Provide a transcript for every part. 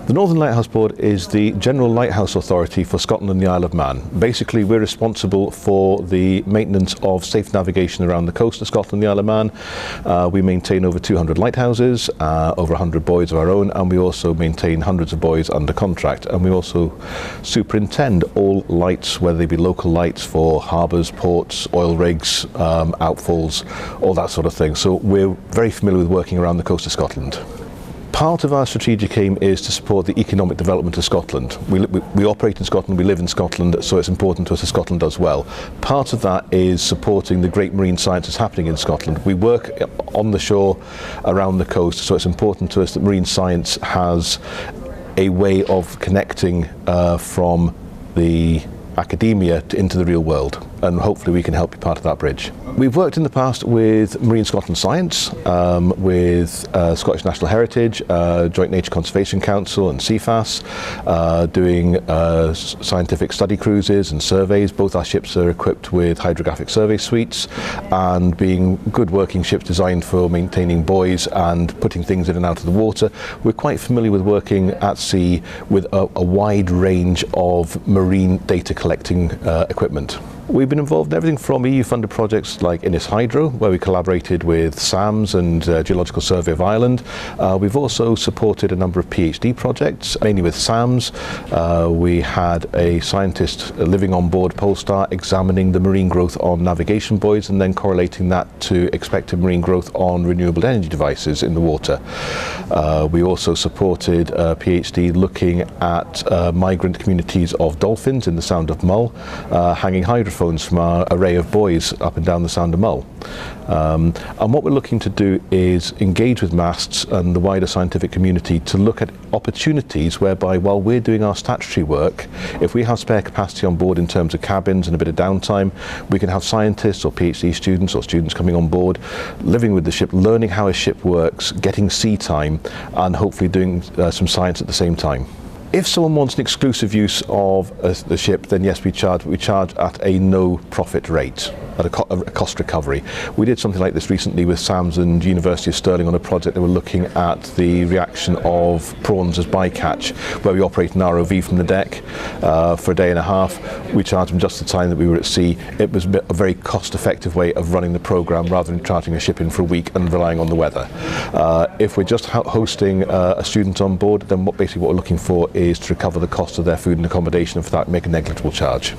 The Northern Lighthouse Board is the general lighthouse authority for Scotland and the Isle of Man. Basically, we're responsible for the maintenance of safe navigation around the coast of Scotland and the Isle of Man. We maintain over 200 lighthouses, over 100 buoys of our own, and we also maintain hundreds of buoys under contract. And we also superintend all lights, whether they be local lights for harbours, ports, oil rigs, outfalls, all that sort of thing. So we're very familiar with working around the coast of Scotland. Part of our strategic aim is to support the economic development of Scotland. We operate in Scotland, we live in Scotland, so it's important to us that Scotland does well. Part of that is supporting the great marine science that's happening in Scotland. We work on the shore, around the coast, so it's important to us that marine science has a way of connecting from the academia into the real world, and hopefully we can help be part of that bridge. We've worked in the past with Marine Scotland Science, with Scottish National Heritage, Joint Nature Conservation Council and CFAS, doing scientific study cruises and surveys. Both our ships are equipped with hydrographic survey suites and being good working ships designed for maintaining buoys and putting things in and out of the water. We're quite familiar with working at sea with a wide range of marine data collecting equipment. We've been involved in everything from EU-funded projects like Innis Hydro, where we collaborated with SAMS and Geological Survey of Ireland. We've also supported a number of PhD projects, mainly with SAMS. We had a scientist living on board Polestar examining the marine growth on navigation buoys and then correlating that to expected marine growth on renewable energy devices in the water. We also supported a PhD looking at migrant communities of dolphins in the Sound of Mull, hanging hydrophones from our array of buoys up and down the Sound of Mull. And what we're looking to do is engage with MASTS and the wider scientific community to look at opportunities whereby, while we're doing our statutory work, if we have spare capacity on board in terms of cabins and a bit of downtime, we can have scientists or PhD students or students coming on board, living with the ship, learning how a ship works, getting sea time, and hopefully doing some science at the same time. If someone wants an exclusive use of the ship, then yes, we charge at a no profit rate, at a cost recovery. We did something like this recently with SAMS and University of Stirling on a project that were looking at the reaction of prawns as bycatch, where we operate an ROV from the deck for a day and a half. We charged them just the time that we were at sea. It was a very cost-effective way of running the programme rather than charging a ship in for a week and relying on the weather. If we're just hosting a student on board, then basically what we're looking for is to recover the cost of their food and accommodation for that, make a negligible charge.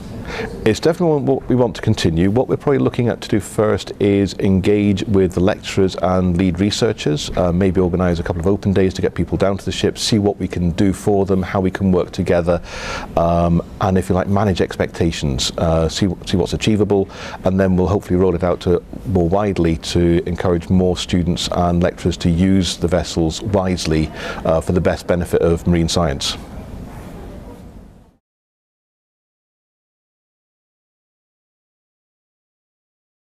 It's definitely what we want to continue. What we're probably looking at to do first is engage with the lecturers and lead researchers, maybe organise a couple of open days to get people down to the ship, see what we can do for them, how we can work together, and if you like, manage expectations, see what's achievable, and then we'll hopefully roll it out to more widely to encourage more students and lecturers to use the vessels wisely for the best benefit of marine science.